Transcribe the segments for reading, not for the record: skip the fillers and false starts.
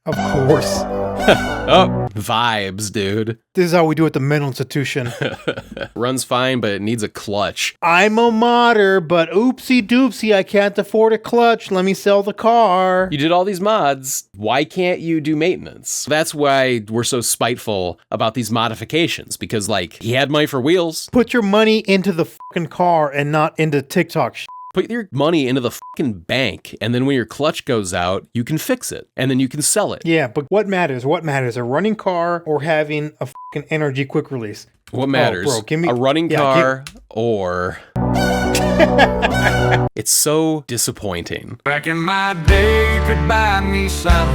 Of course. Oh, vibes, dude. This is how we do at the mental institution. Runs fine, but it needs a clutch. I'm a modder, but oopsie doopsie, I can't afford a clutch. Let me sell the car. You did all these mods. Why can't you do maintenance? That's why we're so spiteful about these modifications, because, like, he had money for wheels. Put your money into the fucking car and not into TikTok shit. Put your money into the fucking bank, and then when your clutch goes out, you can fix it, and then you can sell it. Yeah, but what matters? What matters? A running car or having a fucking energy quick release? What matters? Oh, bro, give me a running car or... It's so disappointing. Back in my day, could buy me some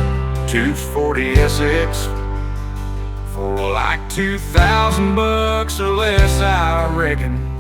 240 SX for like $2,000 or less, I reckon.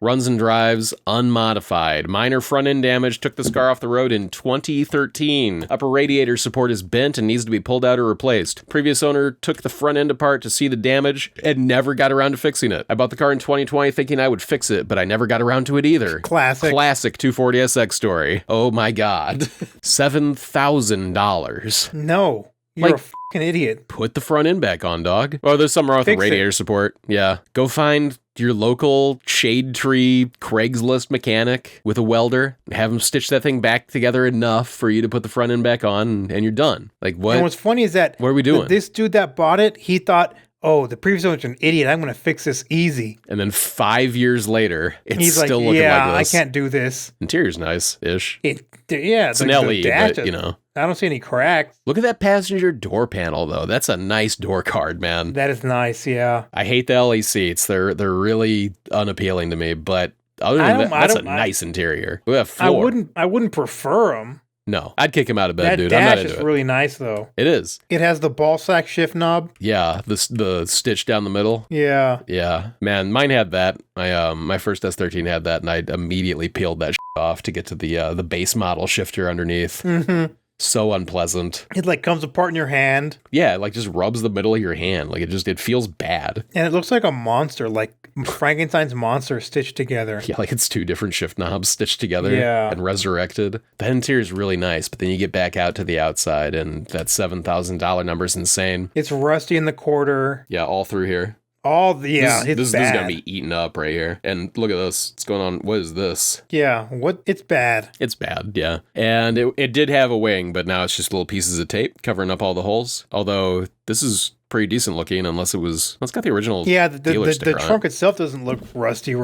Runs and drives unmodified. Minor front end damage took this car off the road in 2013. Upper radiator support is bent and needs to be pulled out or replaced. Previous owner took the front end apart to see the damage and never got around to fixing it. I bought the car in 2020 thinking I would fix it, but I never got around to it either. Classic. Classic 240SX story. Oh my God. $7,000. No. You're Like, a fucking idiot. Put the front end back on, dog. Oh, there's something wrong with the Fix it. radiator support. Yeah. Go find your local shade tree Craigslist mechanic with a welder. Have him stitch that thing back together enough for you to put the front end back on, and you're done. Like, what? And what's funny is that What are we doing? this dude that bought it, he thought, oh, the previous owner's an idiot. I'm going to fix this easy. And then 5 years later, it's He's still like, looking yeah, like I this. can't do this. Interior's nice-ish. Yeah, It's an LE, but, you know. I don't see any cracks. Look at that passenger door panel, though. That's a nice door card, man. That is nice, yeah. I hate the LE seats. They're really unappealing to me, but other than that, that's a nice interior. We have floor. I wouldn't prefer them. No, I'd kick him out of bed, That dude. I'm not dash into is it. really nice, though. It is. It has the ball sack shift knob. Yeah, the stitch down the middle. Yeah. Yeah, man, mine had that. My first S13 had that, and I immediately peeled that off to get to the base model shifter underneath. Mm-hmm. So unpleasant. It like comes apart in your hand. Yeah, it like just rubs the middle of your hand. Like it feels bad. And it looks like a monster, like Frankenstein's monster stitched together. Yeah, like it's two different shift knobs stitched together and resurrected. The interior is really nice, but then you get back out to the outside, and that $7,000 number is insane. It's rusty in the quarter. Yeah, all through here. This is gonna be eaten up right here. And look at this. What's going on? What is this? Yeah, it's bad. It's bad, yeah. And it did have a wing, but now it's just little pieces of tape covering up all the holes. Although this is pretty decent looking, unless it's got the original. Yeah, dealer the sticker on trunk it. itself doesn't look rusty.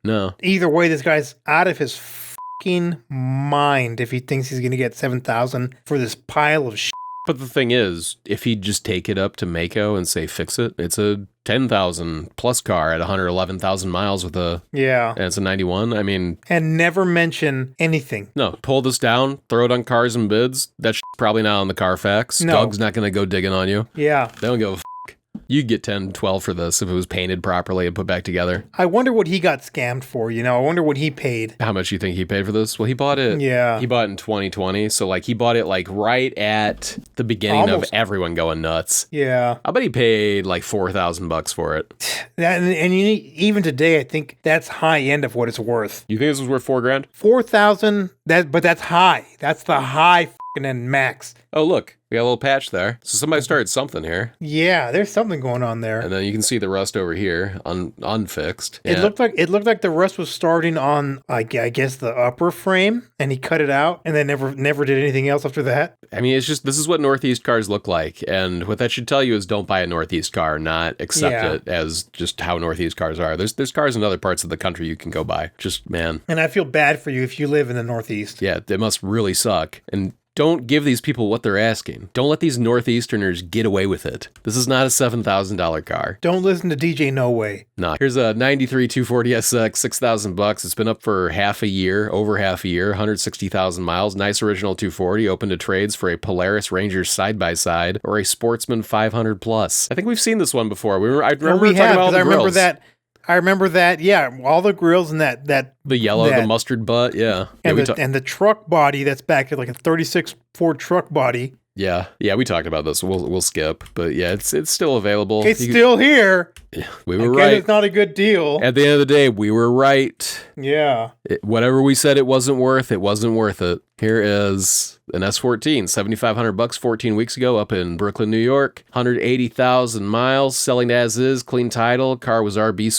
No. Either way, this guy's out of his fucking mind if he thinks he's gonna get 7,000 for this pile of shit. But the thing is, if he'd just take it up to Mako and say fix it, it's a 10,000 plus car at 111,000 miles with and it's a 91. I mean, and never mention anything. No, pull this down, throw it on Cars and Bids. That's probably not on the Carfax. No. Doug's not going to go digging on you. Yeah. They don't give a f***. You'd get 10, 12 for this if it was painted properly and put back together. I wonder what he got scammed for, I wonder what he paid. How much you think he paid for this? Well, he bought it. Yeah. He bought it in 2020. So, like, he bought it, like, right at the beginning of everyone going nuts. Yeah. I bet he paid, like, $4,000 for it. Even today, I think that's high end of what it's worth. You think this was worth $4,000? 4,000, but that's high. That's the high fucking end max. Oh, look. We got a little patch there. So somebody started something here. Yeah, there's something going on there. And then you can see the rust over here, unfixed. It looked like the rust was starting on, I guess, the upper frame, and he cut it out, and then never did anything else after that. I mean, it's just, this is what Northeast cars look like. And what that should tell you is don't buy a Northeast car, not accept it as just how Northeast cars are. There's cars in other parts of the country you can go buy. Just, man. And I feel bad for you if you live in the Northeast. Yeah, it must really suck. And don't give these people what they're asking. Don't let these Northeasterners get away with it. This is not a $7,000 car. Don't listen to DJ No Way. No. Here's a 93 240SX, $6,000. It's been up for over half a year, 160,000 miles. Nice original 240, open to trades for a Polaris Ranger side-by-side or a Sportsman 500 Plus. I think we've seen this one before. I remember talking about all the grills. I remember that, yeah, all the grills and that the yellow, the mustard butt, yeah. And the truck body that's back at like a 36 Ford truck body. Yeah, we talked about this. We'll skip, but yeah, it's still available. It's still here. Yeah, we were right. It's not a good deal. At the end of the day, we were right. Yeah. Whatever we said it wasn't worth, it wasn't worth it. Here is an S14, $7,500, 14 weeks ago, up in Brooklyn, New York. 180,000 miles, selling as is, clean title. Car was RB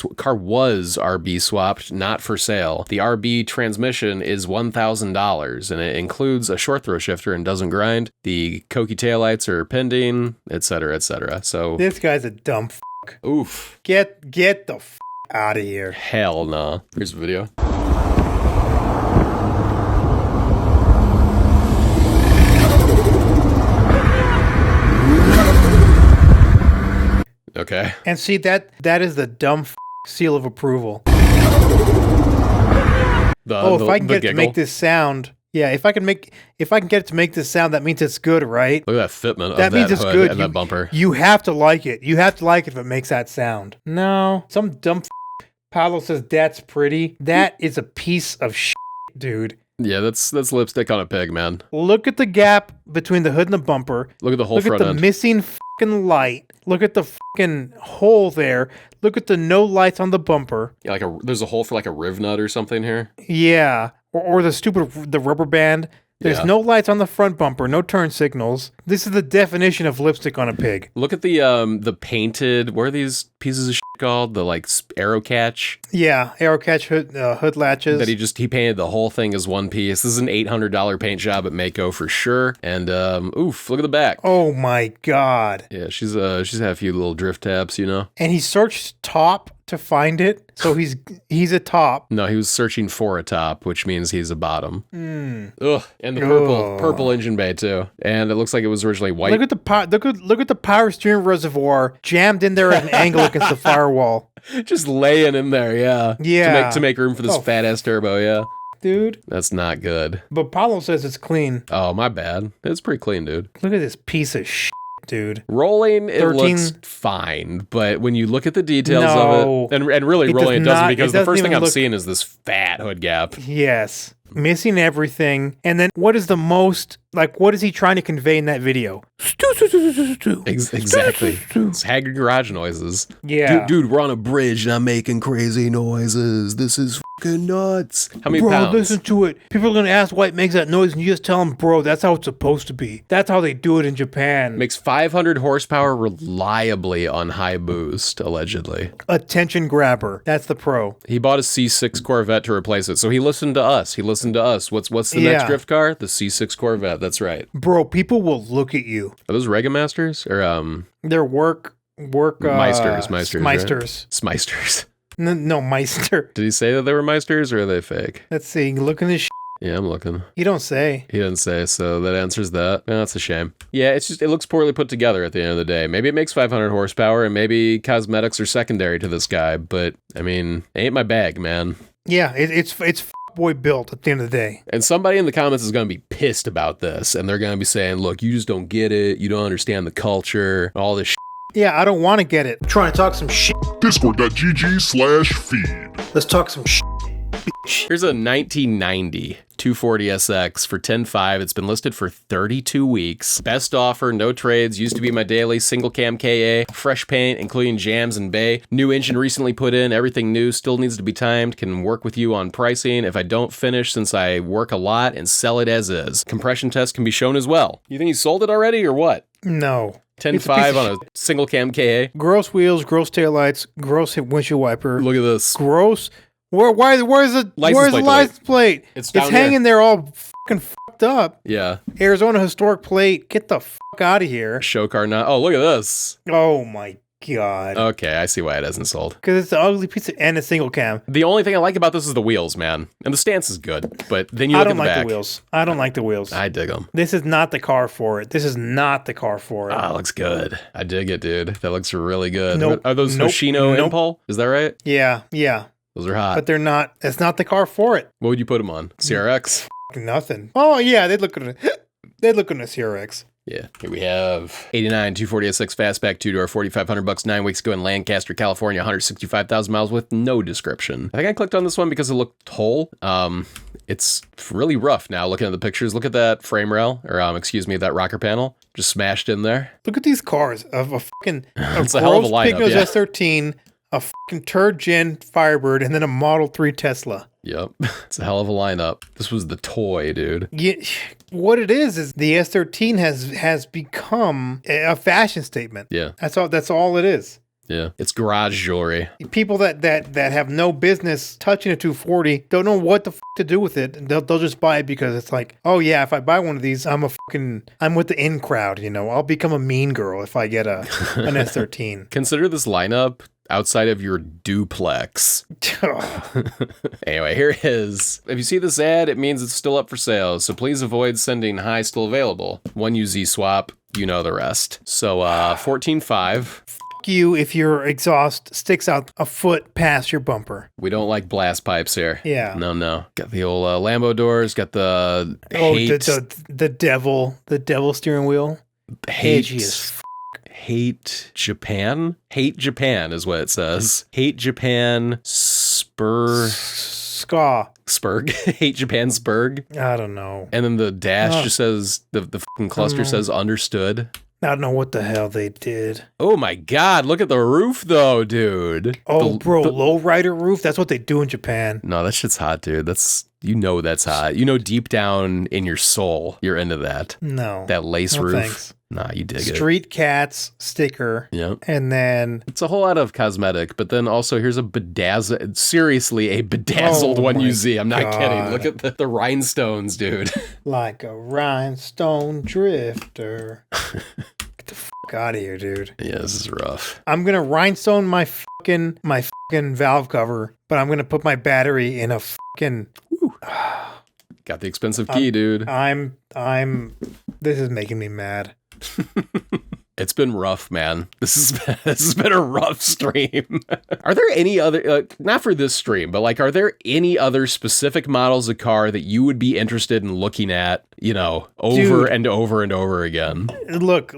swapped, not for sale. The RB transmission is $1,000, and it includes a short throw shifter and doesn't grind. The Koki taillights are pending, etc., etc. So This guy's a dumb oof. Get the out of here. Hell no. Here's a video. Okay. And see, that is the dumb seal of approval. If I can get it to make this sound, yeah, if I can get it to make this sound, that means it's good, right? Look at that fitment of That means it's hood good. and that bumper. You have to like it. You have to like it if it makes that sound. No, some dumb Paolo says that's pretty. That is a piece of shit, dude. Yeah, that's lipstick on a pig, man. Look at the gap between the hood and the bumper. Look at the whole Look front at the end. missing fucking light. Look at the fucking hole there. Look at the no lights on the bumper. Yeah, there's a hole for like a riv nut or something here. Yeah, or the rubber band. There's Yeah. no lights on the front bumper, no turn signals. This is the definition of lipstick on a pig. Look at the painted. What are these pieces of shit called? The like arrow catch Yeah, arrow catch hood latches. that he painted the whole thing as one piece. This is an $800 paint job at Mako for sure. And oof, look at the back. Oh my god! Yeah, she's had a few little drift taps, you know. And he searched top to find it, so he's a top. No, he was searching for a top, which means he's a bottom. Ugh, and the Ugh. purple engine bay too. And it looks like it was originally white. Look at the power steering reservoir jammed in there at an angle against the firewall, Just laying in there, yeah. Yeah. To make room for this Oh, fat ass turbo, yeah. dude. That's not good. But Paulo says it's clean. Oh, my bad. It's pretty clean, dude. Look at this piece of shit, dude. Rolling, it 13 looks fine, but when you look at the details No. of it, and really It rolling, it does doesn't, not- because it the doesn't first thing even I'm look- seeing is this fat hood gap. Yes. Missing everything. And then what is what is he trying to convey in that video? Exactly. It's haggard garage noises. Yeah. Dude, we're on a bridge and I'm making crazy noises. This is fucking nuts. How many pounds? Listen to it. People are going to ask why it makes that noise, and you just tell them, bro, that's how it's supposed to be. That's how they do it in Japan. Makes 500 horsepower reliably on high boost, allegedly. Attention grabber. That's the pro. He bought a C6 Corvette to replace it, so he listened to us. What's the next drift car? The C6 Corvette. That's right. Bro, people will look at you. Are those Rega Masters or Their work Meisters? Meisters. Right? Meisters. No, Meister. Did he say that they were Meisters or are they fake? Let's see. Look in this Yeah, I'm looking. You don't say. He didn't say, so that answers that. No, that's a shame. Yeah, it looks poorly put together at the end of the day. Maybe it makes 500 horsepower and maybe cosmetics are secondary to this guy, but I mean, ain't my bag, man. Yeah, it's boy built at the end of the day. And somebody in the comments is going to be pissed about this, and they're going to be saying, look, you just don't get it. You don't understand the culture, all this shit. Yeah, I don't want to get it. I'm trying to talk some shit. Discord.gg/feed. Let's talk some shit. Here's a 1990 240SX for $10,500. It's been listed for 32 weeks. Best offer, no trades. Used to be my daily single cam KA. Fresh paint, including jams and bay. New engine recently put in. Everything new. Still needs to be timed. Can work with you on pricing if I don't finish, since I work a lot, and sell it as is. Compression test can be shown as well. You think he sold it already or what? No. 10.5 on a single cam KA. Gross wheels, gross taillights, gross windshield wiper. Look at this. Gross. Where's the license plate? It's down hanging here. there all fucking fucked up. Yeah. Arizona historic plate. Get the fuck out of here. Show car not. Oh, look at this. Oh my god. Okay, I see why it hasn't sold. Because it's an ugly piece of and a single cam. The only thing I like about this is the wheels, man. And the stance is good. But then you I look at don't the like back. the wheels. I don't like the wheels. I dig them. This is not the car for it. This is not the car for it. Ah, looks good. I dig it, dude. That looks really good. Nope. Are those Nope. Hoshino Nope. Impul? Is that right? Yeah. Those are hot. But they're not. It's not the car for it. What would you put them on? CRX? Nothing. Oh yeah, they'd look at it. They'd look at a CRX. Yeah. Here we have 89 240SX fastback 2-door, $4,500 9 weeks ago in Lancaster, California, 165,000 miles with no description. I think I clicked on this one because it looked whole. It's really rough now looking at the pictures. Look at that frame rail, or that rocker panel just smashed in there. Look at these cars of a fucking It's a hell of a lineup, Pignos yeah. S13, a fucking turd gen Firebird, and then a Model 3 Tesla. Yep. It's a hell of a lineup. This was the toy, dude. Yeah, what it is the S13 has become a fashion statement. Yeah. That's all it is. Yeah. It's garage jewelry. People that have no business touching a 240 don't know what the to do with it. They'll just buy it because it's like, oh yeah, if I buy one of these, I'm with the in crowd, you know. I'll become a mean girl if I get an S13. Consider this lineup outside of your duplex. Anyway, here it is. If you see this ad, it means it's still up for sale, so please avoid sending hi still available. One UZ swap, you know the rest. So 14.5. You if your exhaust sticks out a foot past your bumper. We don't like blast pipes here. Yeah. No. Got the old Lambo doors, got the the devil steering wheel. Edgy as Hate Japan? Hate Japan is what it says. Hate Japan Spurg. Hate Japan Spurg. I don't know. And then the dash just says, the fucking cluster says understood. I don't know what the hell they did. Oh my god, look at the roof though, dude. Lowrider roof? That's what they do in Japan. No, that shit's hot, dude. That's hot. You know deep down in your soul, you're into that. No. That lace roof. Thanks. Nah, you dig it. Street Cats sticker. Yep. And then... It's a whole lot of cosmetic, but then also here's a bedazzled... Seriously, a bedazzled 1UZ. I'm not kidding. Look at the rhinestones, dude. Like a rhinestone drifter. Get the fuck out of here, dude. Yeah, this is rough. I'm going to rhinestone my fucking valve cover, but I'm going to put my battery in a fucking... Got the expensive key, dude. This is making me mad. It's been rough, man. This has been a rough stream. Are there any other, not for this stream, but like, are there any other specific models of car that you would be interested in looking at, you know, over and over and over again? Look,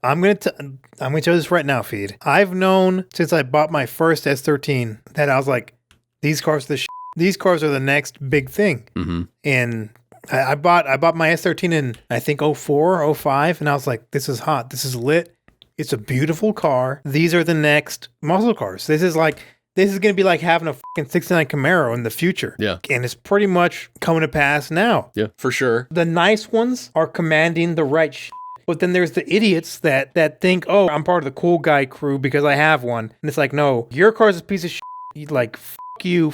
I'm going to tell you this right now, Feed. I've known since I bought my first S13 that I was like, these cars are these cars are the next big thing. Mm-hmm. And I bought my S13 in, I think, 04, 05, and I was like, this is hot. This is lit. It's a beautiful car. These are the next muscle cars. This is going to be like having a fucking 69 Camaro in the future. Yeah. And it's pretty much coming to pass now. Yeah, for sure. The nice ones are commanding the right shit. But then there's the idiots that think, oh, I'm part of the cool guy crew because I have one. And it's like, no, your car's a piece of shit. Like, fuck you.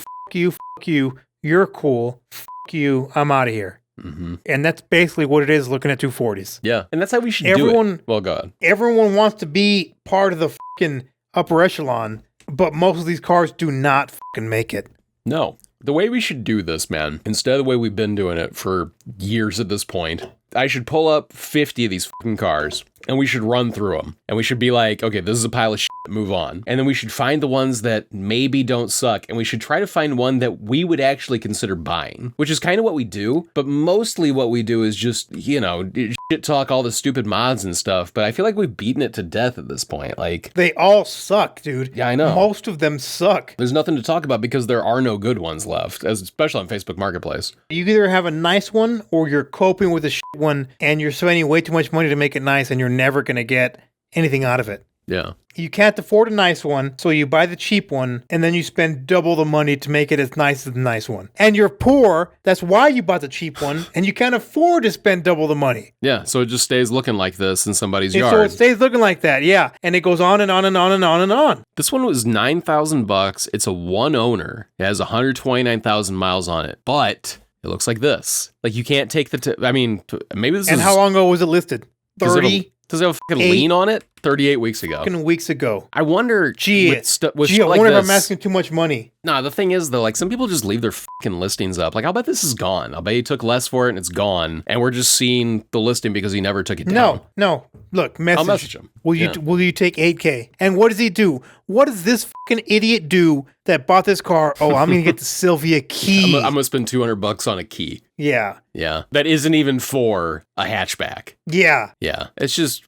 You're cool. Fuck you. I'm out of here. Mm-hmm. And that's basically what it is looking at 240s. Yeah. And that's how we should do it. Well, go on. Everyone wants to be part of the fucking upper echelon, but most of these cars do not fucking make it. No. The way we should do this, man, instead of the way we've been doing it for years at this point, I should pull up 50 of these fucking cars and we should run through them. And we should be like, okay, this is a pile of shit, move on. And then we should find the ones that maybe don't suck. And we should try to find one that we would actually consider buying, which is kind of what we do. But mostly what we do is just, you know, shit talk all the stupid mods and stuff. But I feel like we've beaten it to death at this point. Like, they all suck, dude. Yeah, I know. Most of them suck. There's nothing to talk about because there are no good ones left, especially on Facebook Marketplace. You either have a nice one or you're coping with a shit one and you're spending way too much money to make it nice and you're never going to get anything out of it. Yeah. You can't afford a nice one, so you buy the cheap one, and then you spend double the money to make it as nice as the nice one. And you're poor, that's why you bought the cheap one, and you can't afford to spend double the money. Yeah, so it just stays looking like this in somebody's yard. So it stays looking like that, yeah. And it goes on and on and on and on and on. This one was $9,000. It's a one owner. It has 129,000 miles on it, but it looks like this. Like, you can't take maybe this is... And how long ago was it listed? 30? Does it have a fucking lien on it? 38 weeks ago. Fucking weeks ago. I wonder... I wonder if I'm asking too much money. Nah, the thing is, though, like, some people just leave their fucking listings up. Like, I'll bet this is gone. I'll bet he took less for it and it's gone. And we're just seeing the listing because he never took it down. No. Look, I'll message him. Will you take 8K? And what does he do? What does this fucking idiot do that bought this car? Oh, I'm going to get the Sylvia key. I'm going to spend $200 on a key. Yeah. Yeah. That isn't even for a hatchback. Yeah. Yeah. It's just...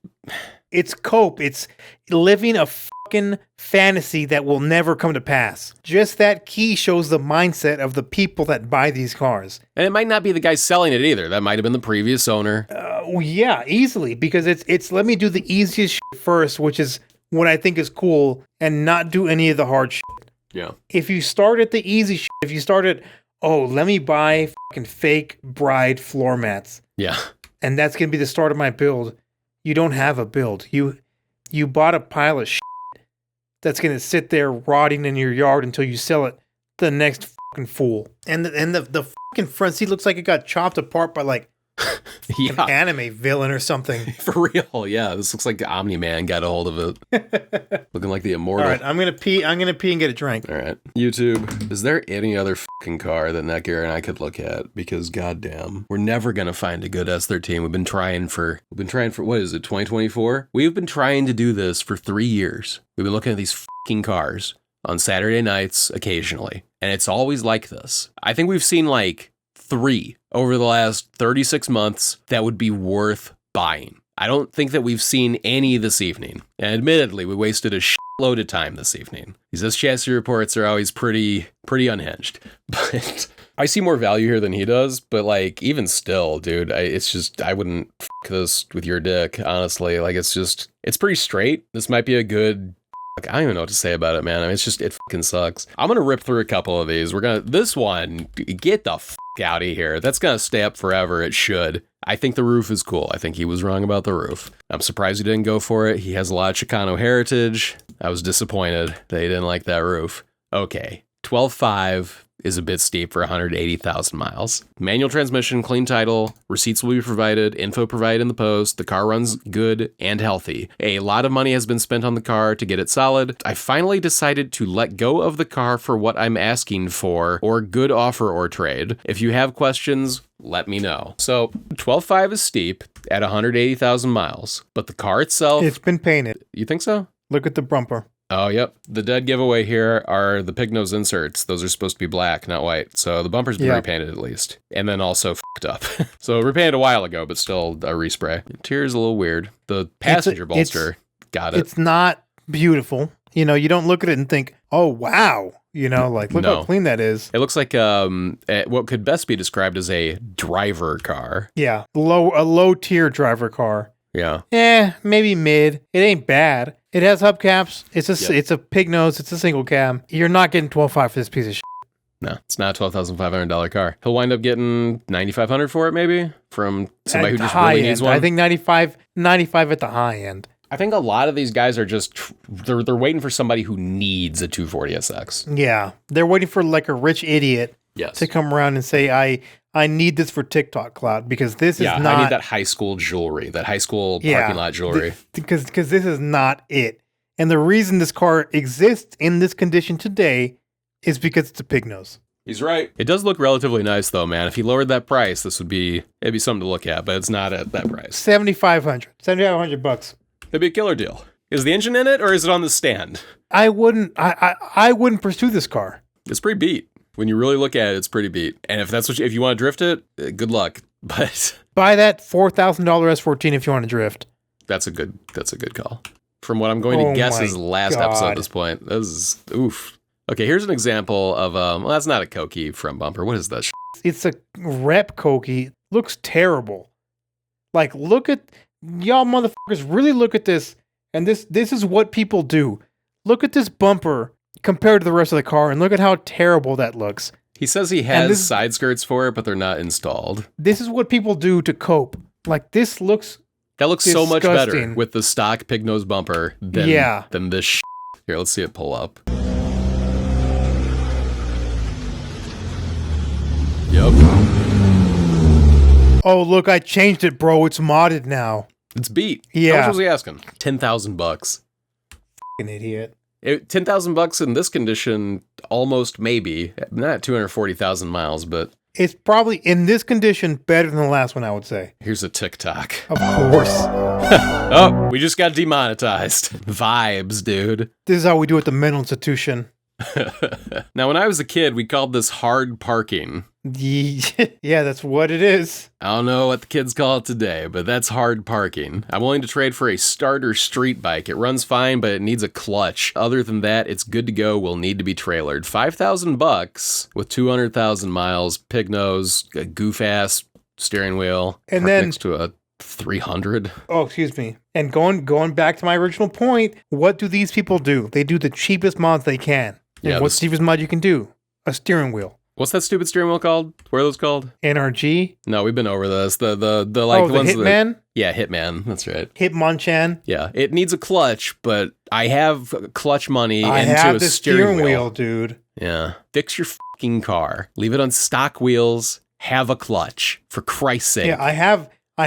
It's cope. It's living a fucking fantasy that will never come to pass. Just that key shows the mindset of the people that buy these cars. And it might not be the guy selling it either. That might have been the previous owner. Yeah, easily. Because it's let me do the easiest shit first, which is what I think is cool and not do any of the hard shit. Yeah. If you start at the easy shit, if you start at, oh, let me buy fucking fake bride floor mats, Yeah. and that's going to be the start of my build, you don't have a build. You bought a pile of shit that's going to sit there rotting in your yard until you sell it to the next fucking fool. And the fucking front seat looks like it got chopped apart by like an anime villain or something. For real, yeah. This looks like the Omni-Man got a hold of it. Looking like the Immortal. All right, I'm gonna pee and get a drink. All right. YouTube, is there any other fucking car that Netgear and I could look at? Because goddamn, we're never gonna find a good S13. We've been trying for what is it, 2024? We've been trying to do this for 3 years. We've been looking at these fucking cars on Saturday nights occasionally, and it's always like this. I think we've seen like 3 over the last 36 months that would be worth buying. I don't think that we've seen any this evening. And admittedly, we wasted a shitload of time this evening. These chassis reports are always pretty unhinged. But I see more value here than he does. But like, even still, dude, I wouldn't fuck this with your dick, honestly. Like, it's pretty straight. This might be a good... I don't even know what to say about it, man. I mean, it fucking sucks. I'm gonna rip through a couple of these. This one, get the fuck out of here. That's gonna stay up forever. It should. I think the roof is cool. I think he was wrong about the roof. I'm surprised he didn't go for it. He has a lot of Chicano heritage. I was disappointed that he didn't like that roof. Okay, 12.5 is a bit steep for 180,000 miles. Manual transmission, clean title, receipts will be provided, info provided in the post, the car runs good and healthy. A lot of money has been spent on the car to get it solid. I finally decided to let go of the car for what I'm asking for, or good offer or trade. If you have questions, let me know. So 12.5 is steep at 180,000 miles, but the car itself... It's been painted. You think so? Look at the bumper. Oh, yep. The dead giveaway here are the pig nose inserts. Those are supposed to be black, not white. So the bumper's been repainted at least. And then also fucked up. So repainted a while ago, but still a respray. Interior's a little weird. The passenger bolster, got it. It's not beautiful. You know, you don't look at it and think, oh, wow. You know, like, look how clean that is. It looks like what could best be described as a driver car. Yeah, a low-tier driver car. Yeah. Maybe mid. It ain't bad. It has hubcaps. It's a pig nose. It's a single cab. You're not getting 12.5 for this piece of shit. No, it's not a $12,500 car. He'll wind up getting $9,500 for it, maybe, from somebody who just really needs one. I think 95 at the high end. I think a lot of these guys are just they're waiting for somebody who needs a 240SX. Yeah, they're waiting for like a rich idiot to come around and say, I need this for TikTok clout because this is not... I need that high school jewelry, that high school parking lot jewelry. Because this is not it. And the reason this car exists in this condition today is because it's a pig nose. He's right. It does look relatively nice though, man. If he lowered that price, it'd be something to look at, but it's not at that price. $7,500 That'd be a killer deal. Is the engine in it or is it on the stand? I wouldn't pursue this car. It's pretty beat. When you really look at it, it's pretty beat. And if that's if you want to drift it, good luck. But buy that $4,000 S14 if you want to drift. That's a good call. From what I'm going to guess is the last episode at this point. This is oof. Okay, here's an example of well, that's not a Koki front bumper. What is that? It's a rep Koki. Looks terrible. Like, look at y'all motherfuckers. Really look at this. And this is what people do. Look at this bumper compared to the rest of the car, and look at how terrible that looks. He says he has side skirts for it, but they're not installed. This is what people do to cope. Like, this looks That looks disgusting. So much better with the stock pig nose bumper than this shit. Here, let's see it pull up. Yep. Oh, look, I changed it, bro. It's modded now. It's beat. Yeah. How much was he asking? $10,000. Fucking idiot. $10,000 in this condition, almost maybe. Not 240,000 miles, but... It's probably, in this condition, better than the last one, I would say. Here's a TikTok. Of course. Oh, we just got demonetized. Vibes, dude. This is how we do it at the mental institution. Now, when I was a kid, we called this hard parking. Yeah, that's what it is. I don't know what the kids call it today, but that's hard parking. I'm willing to trade for a starter street bike. It runs fine, but it needs a clutch. Other than that, it's good to go. Will need to be trailered. $5,000 with 200,000 miles, pig nose, a goof ass steering wheel, and then next to a 300. Oh, excuse me. And going back to my original point, what do these people do? They do the cheapest mods they can. And Yeah, what's the cheapest mod you can do? A steering wheel. What's that stupid steering wheel called? What are those called? NRG. No, we've been over this. The The ones Hitman. Yeah, Hitman. That's right. Hitmonchan. Yeah, it needs a clutch, but I have clutch money I into have a the steering wheel, dude. Yeah. Fix your fucking car. Leave it on stock wheels. Have a clutch. For Christ's sake. Yeah, I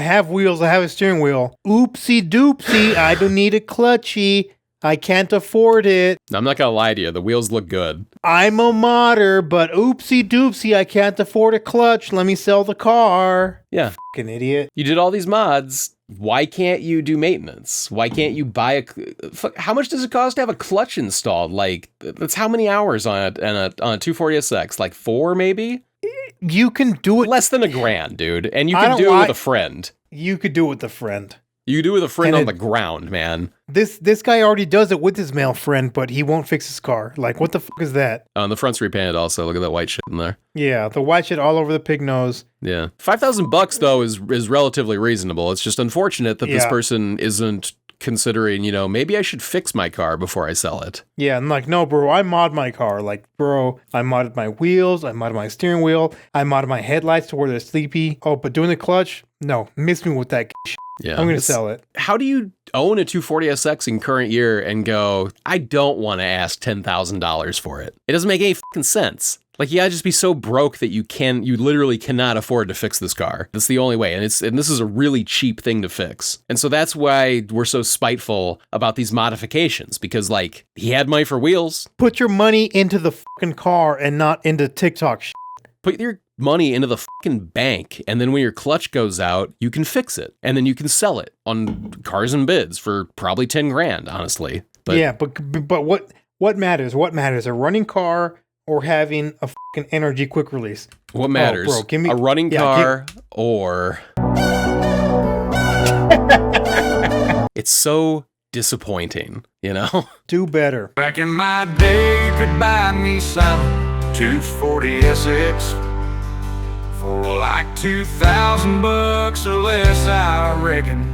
have wheels. I have a steering wheel. Oopsie doopsie. I don't need a clutchy. I can't afford it. I'm not gonna lie to you. The wheels look good. I'm a modder, but oopsie doopsie. I can't afford a clutch. Let me sell the car. Yeah. Fucking idiot. You did all these mods. Why can't you do maintenance? Why can't you buy how much does it cost to have a clutch installed? Like, that's how many hours on a 240SX? Like 4 maybe? You can do it. Less than $1,000, dude. And you I can don't do it like- with a friend. You could do it with a friend. You do it with a friend And on the ground, man. This guy already does it with his male friend, but he won't fix his car. Like, what the fuck is that? Oh, and the front's repainted also. Look at that white shit in there. Yeah, the white shit all over the pig nose. Yeah. $5,000 though is relatively reasonable. It's just unfortunate that this Yeah. person isn't considering, maybe I should fix my car before I sell it. Yeah, I'm like, no, bro, I mod my car. Like, bro, I modded my wheels, I modded my steering wheel, I modded my headlights to where they're sleepy. Oh, but doing the clutch? No, miss me with that shit. Yeah. I'm going to sell it. How do you own a 240SX in current year and go, I don't want to ask $10,000 for it? It doesn't make any fucking sense. Like, you gotta just be so broke that you literally cannot afford to fix this car. That's the only way. And this is a really cheap thing to fix. And so that's why we're so spiteful about these modifications, because like, he had money for wheels. Put your money into the fucking car and not into TikTok shit. Put your money into the fucking bank, and then when your clutch goes out, you can fix it. And then you can sell it on Cars and Bids for probably $10,000, honestly. But yeah, but what matters? What matters? A running car or having a fucking energy quick release? What matters? Bro, give me a running car or... It's so disappointing, Do better. Back in my day, could buy me some 240SX for like $2,000 or less, I reckon.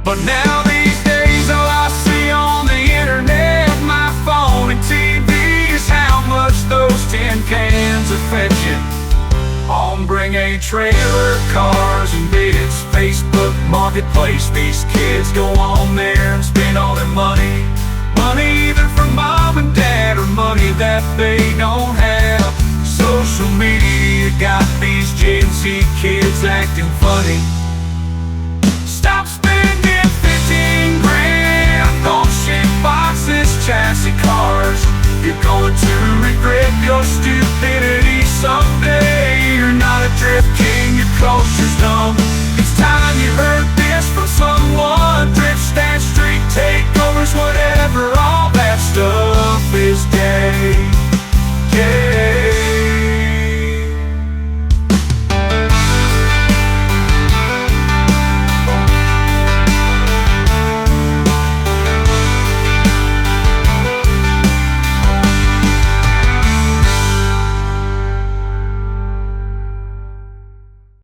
But now these days, all I see on the internet, my phone and TV is how much those tin cans are fetching. On Bring a Trailer, Cars and Bids, Facebook Marketplace. These kids go on there and spend all their money. Money either from mom and dad or money that they don't have. Social media got these Gen Z kids acting funny. Stop spending 15 grand on shit boxes, chassis cars. You're going to regret your stupidity someday. You're not a drift kid.